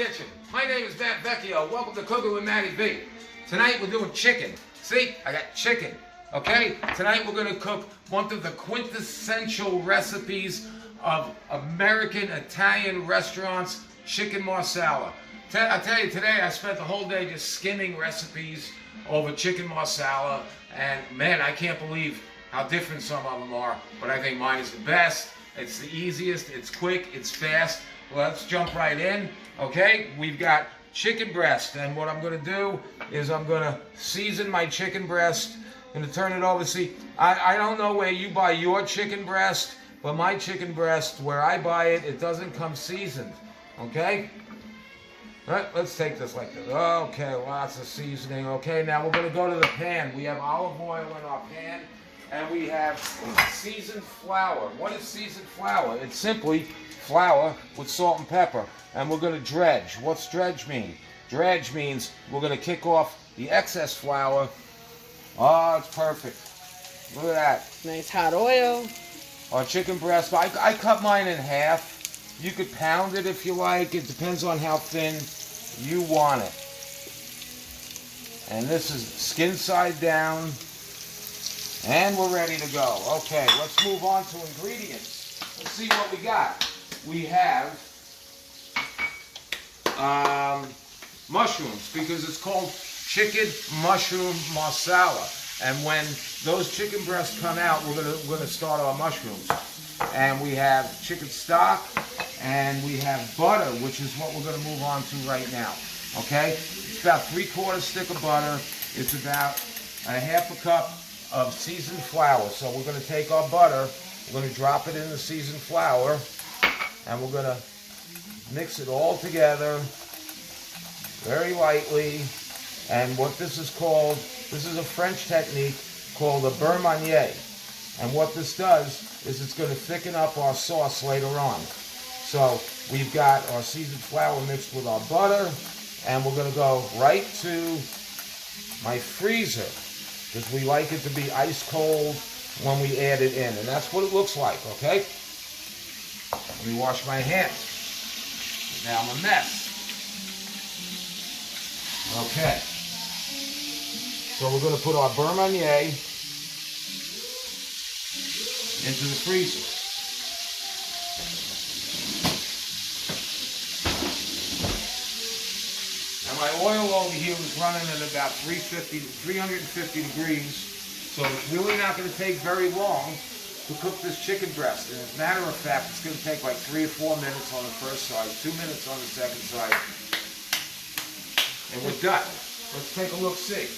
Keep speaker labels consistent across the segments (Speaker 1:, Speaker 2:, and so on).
Speaker 1: kitchen. My name is Matt Vecchio. Welcome to Cooking with Matty B. Tonight we're doing chicken. See, I got chicken. Okay? Tonight we're going to cook one of the quintessential recipes of American Italian restaurants, chicken Marsala. I tell you, today I spent the whole day just skimming recipes over chicken Marsala, and man, I can't believe how different some of them are, but I think mine is the best. It's the easiest, it's quick, it's fast. Let's jump right in, okay? We've got chicken breast, and what I'm gonna do is I'm gonna season my chicken breast. I'm gonna turn it over. See, I don't know where you buy your chicken breast, but my chicken breast, where I buy it, it doesn't come seasoned, okay? All right, let's take this like this. Okay, lots of seasoning. Okay, now we're gonna go to the pan. We have olive oil in our pan, and we have seasoned flour. What is seasoned flour? It's simply flour with salt and pepper, and we're going to dredge. What's dredge mean? Dredge means we're going to kick off the excess flour. Oh, it's perfect. Look at that.
Speaker 2: Nice hot oil.
Speaker 1: Our chicken breast, I cut mine in half. You could pound it if you like. It depends on how thin you want it. And this is skin side down. And we're ready to go. Okay, let's move on to ingredients. Let's see what we got. We have mushrooms, because it's called chicken mushroom marsala. And when those chicken breasts come out, we're gonna start our mushrooms. And we have chicken stock, and we have butter, which is what we're gonna move on to right now. Okay, it's about 3/4 stick of butter. It's about a half a cup of seasoned flour. So we're going to take our butter, we're going to drop it in the seasoned flour, and we're going to mix it all together very lightly. And what this is called, this is a French technique called a Beurre Manie. And what this does is it's going to thicken up our sauce later on. So we've got our seasoned flour mixed with our butter, and we're going to go right to my freezer, because we like it to be ice cold when we add it in. And that's what it looks like, okay? Let me wash my hands. Now I'm a mess. Okay. So we're going to put our Beurre Manie into the freezer. My oil over here is running at about 350 degrees, so it's really not going to take very long to cook this chicken breast. And as a matter of fact, it's going to take like 3 or 4 minutes on the first side, 2 minutes on the second side, and we're done. Let's take a look-see.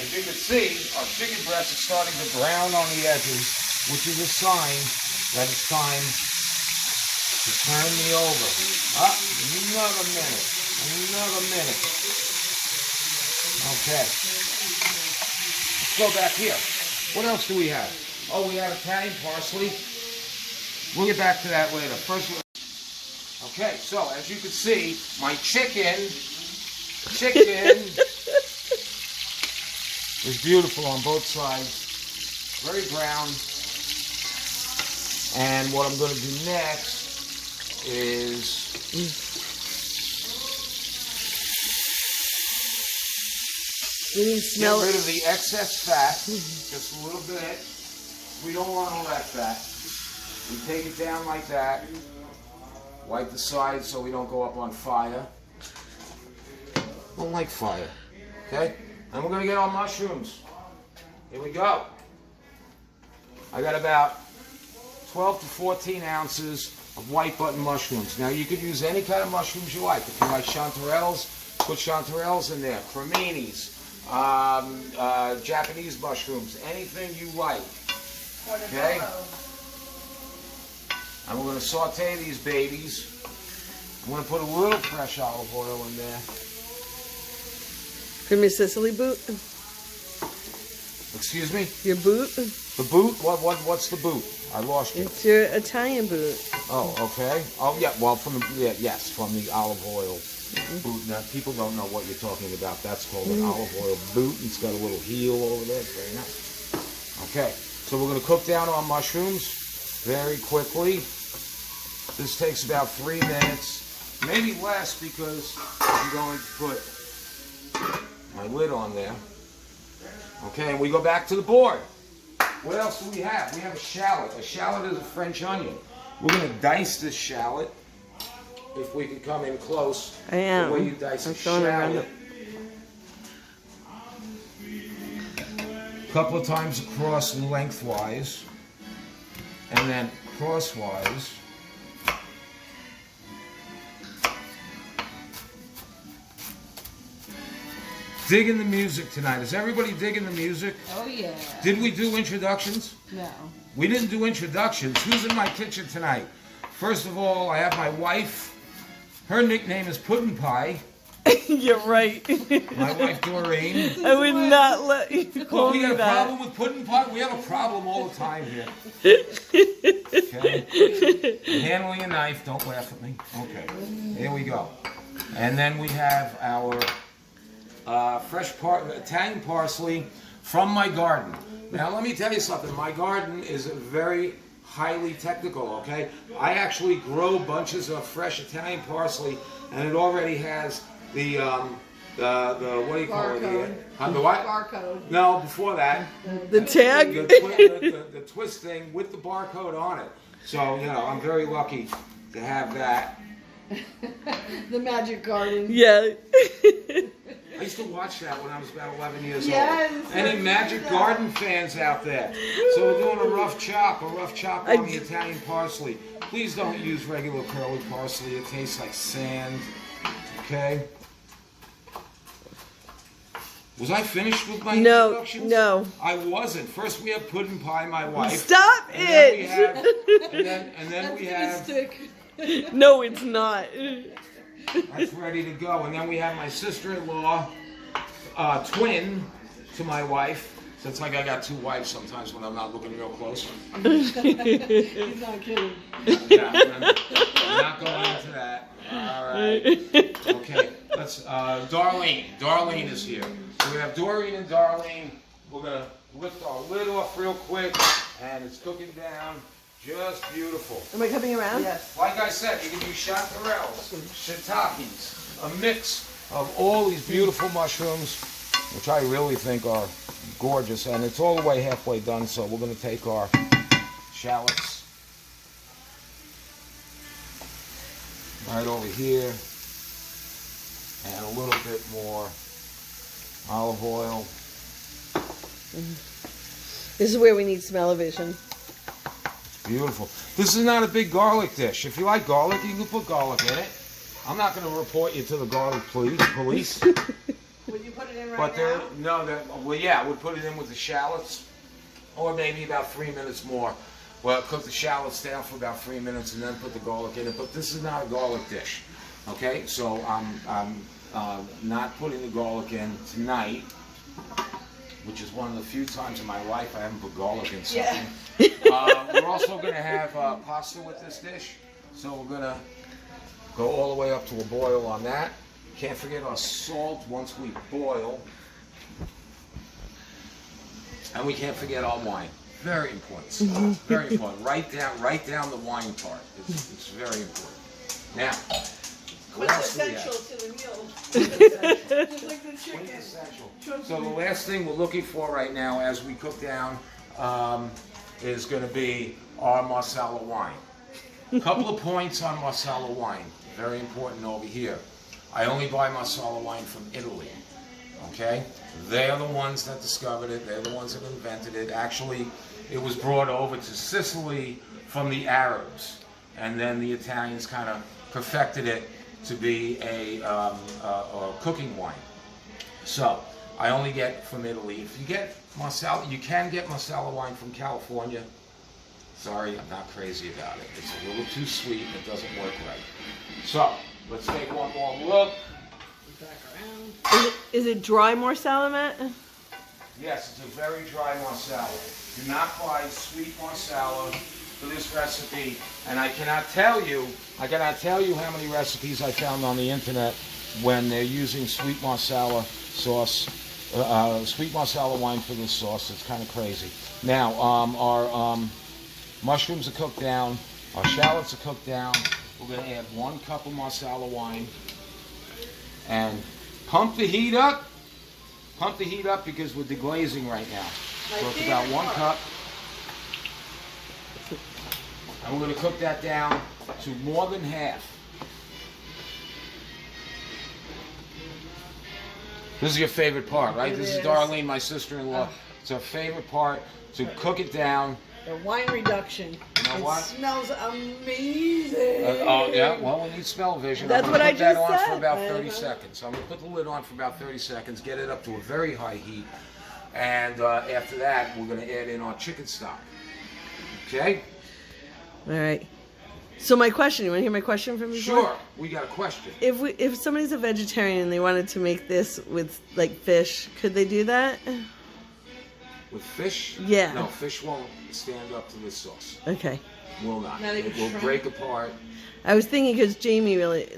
Speaker 1: As you can see, our chicken breast is starting to brown on the edges, which is a sign that it's time to turn me over. Another minute. Another minute. Okay. Let's go back here. What else do we have? Oh, we have Italian parsley. We'll get back to that later. First, okay, so as you can see, my chicken is beautiful on both sides. Very brown. And what I'm going to do next is get rid of the excess fat, just a little bit. We don't want all that fat. We take it down like that. Wipe the sides so we don't go up on fire. Don't like fire. Okay? And we're going to get our mushrooms. Here we go. I got about 12 to 14 ounces of white button mushrooms. Now you could use any kind of mushrooms you like. If you like chanterelles, put chanterelles in there. Creminis, Japanese mushrooms, anything you like. Okay? And we're going to saute these babies. I'm going to put a little fresh olive oil in there.
Speaker 2: From your Sicily boot?
Speaker 1: Excuse me?
Speaker 2: Your boot?
Speaker 1: The boot? What's the boot? I lost you.
Speaker 2: It's your Italian boot.
Speaker 1: Oh, okay. Oh, yeah. Well, from the yes, from the olive oil boot. Now, people don't know what you're talking about. That's called an olive oil boot. It's got a little heel over there. It's very nice. Okay. So we're going to cook down our mushrooms very quickly. This takes about 3 minutes. maybe less because I'm going to put my lid on there. Okay, and we go back to the board. What else do we have? We have a shallot. A shallot is a French onion. We're going to dice this shallot. If we could come in close.
Speaker 2: I am.
Speaker 1: The way you dice
Speaker 2: I'm
Speaker 1: a
Speaker 2: showing around
Speaker 1: shallot. A couple of times across lengthwise. And then crosswise. Digging the music tonight. Is everybody digging the music?
Speaker 2: Oh, yeah.
Speaker 1: Did we do introductions?
Speaker 2: No.
Speaker 1: We didn't do introductions. Who's in my kitchen tonight? First of all, I have my wife. Her nickname is Puddin' Pie.
Speaker 2: You're right.
Speaker 1: My wife, Doreen.
Speaker 2: I would not let you call
Speaker 1: We
Speaker 2: me
Speaker 1: got a
Speaker 2: that.
Speaker 1: problem with Puddin' Pie? We have a problem all the time here. Okay? Handling a knife. Don't laugh at me. Okay. Here we go. And then we have our fresh Italian parsley from my garden. Now let me tell you something. My garden is very highly technical, okay? I actually grow bunches of fresh Italian parsley, and it already has the what do you call it? The what?
Speaker 3: Barcode.
Speaker 1: No, before that.
Speaker 2: The tag?
Speaker 1: The twist thing with the barcode on it. So, you know, I'm very lucky to have that.
Speaker 3: The Magic Garden.
Speaker 2: Yeah.
Speaker 1: I used to watch that when I was about 11 years
Speaker 3: Yes,
Speaker 1: old. Any Magic Garden fans out there? So we're doing a rough chop on the Italian parsley. Please don't use regular curly parsley. It tastes like sand. Okay? Was I finished with my introductions?
Speaker 2: No.
Speaker 1: I wasn't. First we have Puddin' Pie, my wife.
Speaker 2: Stop
Speaker 1: And
Speaker 2: it!
Speaker 1: then we have
Speaker 2: No, it's not.
Speaker 1: that's ready to go. And then we have my sister-in-law, twin to my wife. So it's like I got two wives sometimes when I'm not looking real close.
Speaker 3: He's not kidding.
Speaker 1: Yeah, I'm not going into that. All right. Okay. Let's. Darlene. Darlene is here. So we have Doreen and Darlene. We're gonna lift our lid off real quick, and it's cooking down. Just beautiful.
Speaker 2: Am I coming around?
Speaker 3: Yes.
Speaker 1: Like I said, you can use chanterelles, shiitakes, a mix of all these beautiful mushrooms, which I really think are gorgeous. And it's all the way halfway done, so we're going to take our shallots right over here, and a little bit more olive oil.
Speaker 2: This is where we need smell-o-vision.
Speaker 1: Beautiful. This is not a big garlic dish. If you like garlic, you can put garlic in it. I'm not going to report you to the garlic police.
Speaker 3: Would you put it in right
Speaker 1: But
Speaker 3: now?
Speaker 1: well, yeah, we'll put it in with the shallots, or maybe about 3 minutes more. Well, cook the shallots down for about 3 minutes and then put the garlic in it. But this is not a garlic dish, okay? So I'm not putting the garlic in tonight, which is one of the few times in my life I haven't put garlic in something.
Speaker 3: Yeah.
Speaker 1: We're also going to have pasta with this dish, so we're going to go all the way up to a boil on that. Can't forget our salt once we boil. And we can't forget our wine. Very important stuff. Very important. Write down the wine part. It's very important. Now, what else do we have?
Speaker 3: Quintessential to the meal. Just like the chicken.
Speaker 1: Quintessential. So the last thing we're looking for right now as we cook down is going to be our Marsala wine. A couple of points on Marsala wine. Very important over here. I only buy Marsala wine from Italy. Okay? They are the ones that discovered it. They're the ones that invented it. Actually, it was brought over to Sicily from the Arabs. And then the Italians kind of perfected it to be a cooking wine. So, I only get from Italy. If you get Marsala, you can get Marsala wine from California. Sorry, I'm not crazy about it. It's a little too sweet and it doesn't work right. So, let's take one more look.
Speaker 3: Back around.
Speaker 2: Is it dry Marsala, Matt?
Speaker 1: Yes, it's a very dry Marsala. Do not buy sweet Marsala for this recipe. And I cannot tell you how many recipes I found on the internet when they're using sweet Marsala sauce, sweet Marsala wine for this sauce. It's kind of crazy. Now, our mushrooms are cooked down, our shallots are cooked down, we're going to add 1 cup of Marsala wine and pump the heat up. Pump the heat up because we're deglazing right now. So it's about 1 cup. And we're going to cook that down to more than half. This is your favorite part, right? This is Darlene, my sister-in-law. It's her favorite part, to cook it down.
Speaker 3: The wine reduction.
Speaker 1: You know what?
Speaker 3: It smells amazing.
Speaker 1: Oh, yeah? Well, we need smell vision.
Speaker 2: That's
Speaker 1: I'm
Speaker 2: what I
Speaker 1: going to put that
Speaker 2: just
Speaker 1: on
Speaker 2: said.
Speaker 1: for about 30 seconds. So I'm going to put the lid on for about 30 seconds, get it up to a very high heat. And after that, we're going to add in our chicken stock. Okay?
Speaker 2: All right. So my question, you want to hear my question from before?
Speaker 1: Sure. We got a question.
Speaker 2: If somebody's a vegetarian and they wanted to make this with like fish, could they do that?
Speaker 1: With fish?
Speaker 2: Yeah.
Speaker 1: No, fish won't stand up to this sauce.
Speaker 2: Okay.
Speaker 1: Will not.
Speaker 3: Not even
Speaker 1: It will
Speaker 3: shrimp?
Speaker 1: break apart.
Speaker 2: I was thinking because Jamie really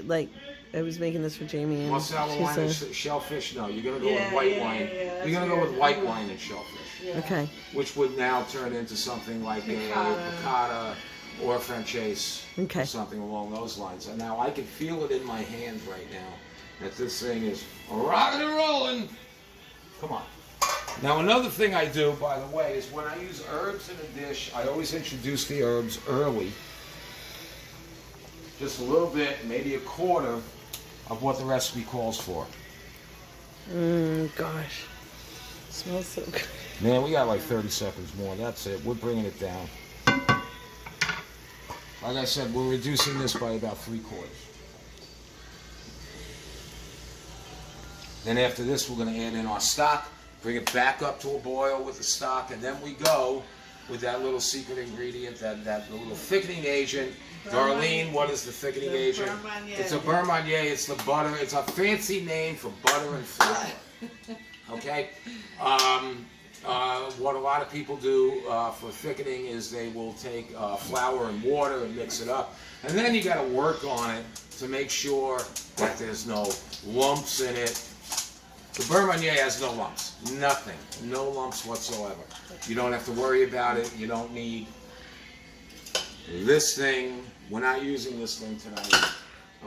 Speaker 2: I was making this for Jamie and
Speaker 1: Marsala
Speaker 2: she's
Speaker 1: wine and
Speaker 2: a-
Speaker 1: shellfish? No, you're going to go
Speaker 3: Yeah,
Speaker 1: with white
Speaker 3: yeah,
Speaker 1: wine.
Speaker 3: yeah, that's
Speaker 1: You're going to go
Speaker 3: weird.
Speaker 1: with white wine and shellfish.
Speaker 3: Yeah.
Speaker 2: Okay.
Speaker 1: Which would now turn into something like a piccata or a Franchise,
Speaker 2: Okay.
Speaker 1: or something along those lines. And now I can feel it in my hand right now that this thing is rocking and rolling. Come on. Now another thing I do, by the way, is when I use herbs in a dish, I always introduce the herbs early. Just a little bit, maybe a quarter of what the recipe calls for.
Speaker 2: Gosh. Smells so good.
Speaker 1: Man, we got like 30 seconds more. That's it. We're bringing it down. Like I said, we're reducing this by about 3/4. Then after this, we're going to add in our stock, bring it back up to a boil with the stock, and then we go with that little secret ingredient, that little thickening agent. Darlene, what is the thickening agent?
Speaker 3: Beurre Manie.
Speaker 1: It's a Beurre Manie. It's the butter. It's a fancy name for butter and flour. Okay? What a lot of people do for thickening is they will take flour and water and mix it up. And then you got to work on it to make sure that there's no lumps in it. The Beurre Manie has no lumps. Nothing. No lumps whatsoever. You don't have to worry about it. You don't need this thing. We're not using this thing tonight.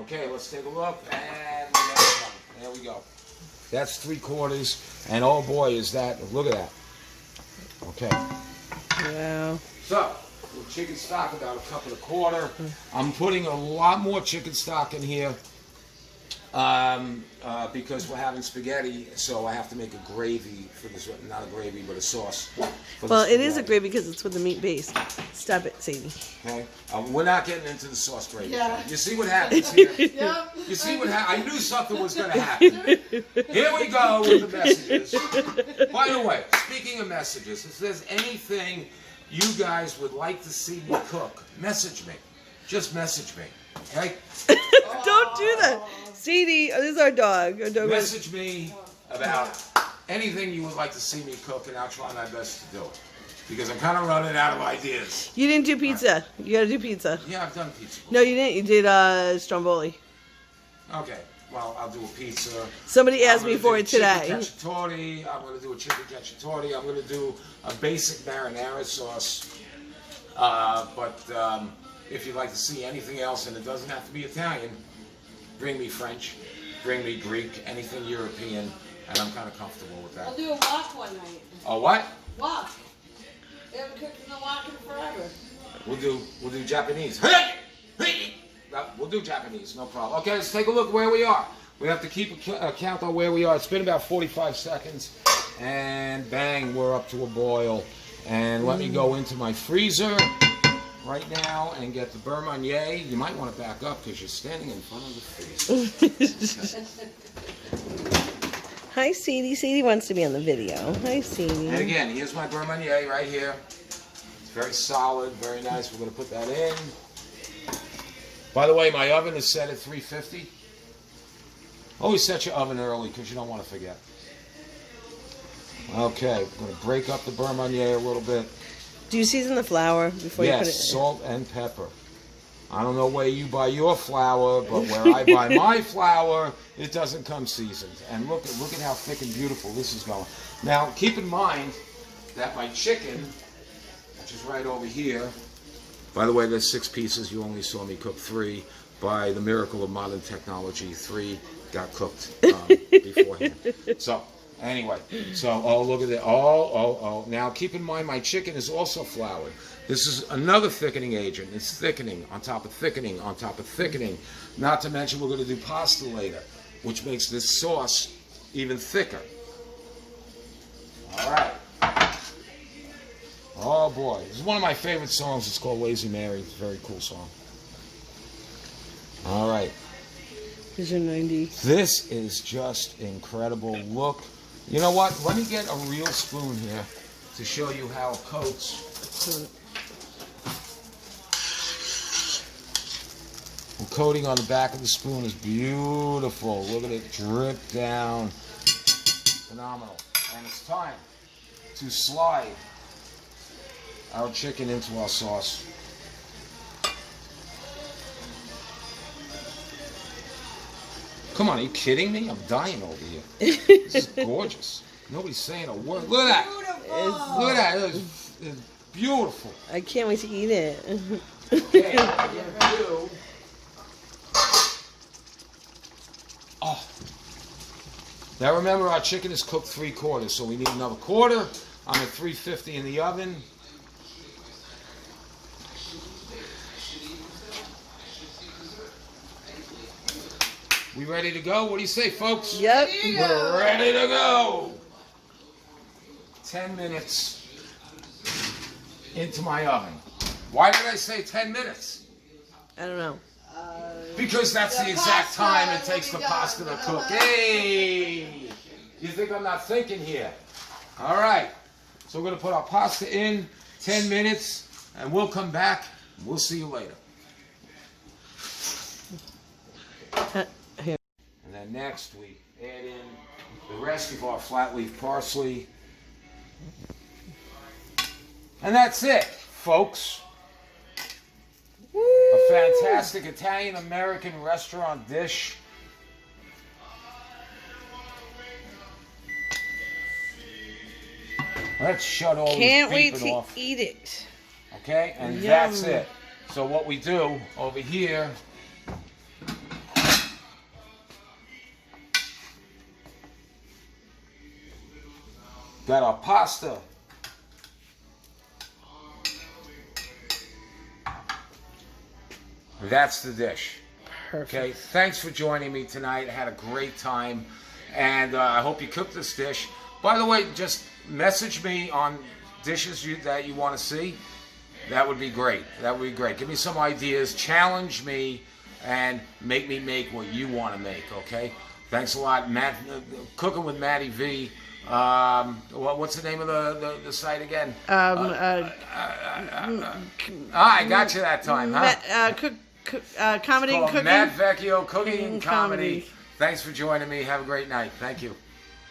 Speaker 1: Okay, let's take a look. And we have it done. There we go. That's 3/4. And oh boy, is that, look at that. Okay.
Speaker 2: Wow.
Speaker 1: So, with chicken stock, about 1.25 cups. I'm putting a lot more chicken stock in here because we're having spaghetti, so I have to make a gravy for this, not a gravy, but a sauce. For
Speaker 2: Well,
Speaker 1: the
Speaker 2: it is a
Speaker 1: spaghetti.
Speaker 2: gravy because it's with the meat base. Stop it, Sadie.
Speaker 1: Okay? We're not getting into the sauce gravy.
Speaker 3: Yeah.
Speaker 1: You see what happens here?
Speaker 3: Yep.
Speaker 1: You see what happened? I knew something was going to happen. Here we go with the messages. By the way, speaking of messages, if there's anything you guys would like to see me cook, message me. Just message me. Okay?
Speaker 2: Don't do that. Sadie, oh, this is our dog. Our dog was-
Speaker 1: Message me about anything you would like to see me cook, and I'll try my best to do it. Because I'm kind of running out of ideas.
Speaker 2: You didn't do pizza. You gotta do pizza.
Speaker 1: Yeah, I've done pizza.
Speaker 2: No, you didn't. You did Stromboli.
Speaker 1: Okay, well, I'll do a pizza.
Speaker 2: Somebody asked
Speaker 1: I'm
Speaker 2: me
Speaker 1: gonna
Speaker 2: for
Speaker 1: do
Speaker 2: it
Speaker 1: chicken
Speaker 2: today.
Speaker 1: cacciatore. I'm going to do a chicken cacciatore. I'm going to do a basic marinara sauce. But if you'd like to see anything else, and it doesn't have to be Italian, bring me French, bring me Greek, anything European, and I'm kind of comfortable with that.
Speaker 3: I'll do a wok one night.
Speaker 1: Oh, what?
Speaker 3: Wok. They haven't cooked in the wok in forever.
Speaker 1: We'll do Japanese. We'll do Japanese, no problem. Okay, let's take a look where we are. We have to keep a count on where we are. It's been about 45 seconds, and bang, we're up to a boil. And let me go into my freezer right now and get the Beurre Manie. You might want to back up because you're standing in front of the freezer.
Speaker 2: Hi, Sadie. Sadie wants to be on the video. Hi, Sadie.
Speaker 1: And again, here's my Beurre Manie right here. It's very solid, very nice. We're going to put that in. By the way, my oven is set at 350. Always set your oven early because you don't want to forget. Okay, I'm going to break up the Beurre Manie a little bit.
Speaker 2: Do you season the flour before you put it
Speaker 1: Yes,
Speaker 2: in?
Speaker 1: salt and pepper. I don't know where you buy your flour, but where I buy my flour, it doesn't come seasoned. And look at how thick and beautiful this is going. Now, keep in mind that my chicken, which is right over here, by the way, there's 6 pieces. You only saw me cook 3. by the miracle of modern technology. 3 got cooked beforehand. So anyway, oh, look at it. Oh. Now keep in mind, my chicken is also floured. This is another thickening agent. It's thickening on top of thickening on top of thickening. Not to mention we're going to do pasta later, which makes this sauce even thicker. All right. Oh boy, this is one of my favorite songs. It's called Lazy Mary. It's a very cool song. All right.
Speaker 2: Here's your 90.
Speaker 1: This is just incredible. Look. You know what? Let me get a real spoon here to show you how it coats. The coating on the back of the spoon is beautiful. Look at it drip down. Phenomenal. And it's time to slide our chicken into our sauce. Come on, are you kidding me? I'm dying over here. This is gorgeous. Nobody's saying a word. Look at that. Look at that. It's beautiful.
Speaker 2: I can't wait to eat it.
Speaker 1: Okay, what I'm going to do... Oh. Now remember, our chicken is cooked 3/4, so we need another 1/4. I'm at 350 in the oven. We ready to go? What do you say, folks?
Speaker 2: Yep.
Speaker 1: We're ready to go. 10 minutes into my oven. Why did I say 10 minutes?
Speaker 2: I don't know.
Speaker 1: Because that's the exact time it takes the pasta to cook. Hey! You think I'm not thinking here? All right. So we're going to put our pasta in 10 minutes, and we'll come back. We'll see you later.
Speaker 2: Here.
Speaker 1: And then next we add in the rest of our flat leaf parsley. And that's it, folks.
Speaker 2: Woo!
Speaker 1: A fantastic Italian-American restaurant dish. Let's shut all
Speaker 2: Can't
Speaker 1: these
Speaker 2: wait
Speaker 1: beeping
Speaker 2: to
Speaker 1: off.
Speaker 2: eat it.
Speaker 1: Okay, and
Speaker 2: Yum.
Speaker 1: that's it. So what we do over here, got our pasta. That's the dish.
Speaker 2: Perfect.
Speaker 1: Okay, thanks for joining me tonight. I had a great time, and I hope you cooked this dish. By the way, just message me on dishes that you want to see. That would be great. That would be great. Give me some ideas, challenge me, and make me make what you want to make, okay? Thanks a lot. Matt, Cooking with Matty V. What's the name of the site again? I got you that time, huh?
Speaker 2: Comedy and cooking.
Speaker 1: Matt Vecchio, Cooking and Comedy. Thanks for joining me. Have a great night. Thank you.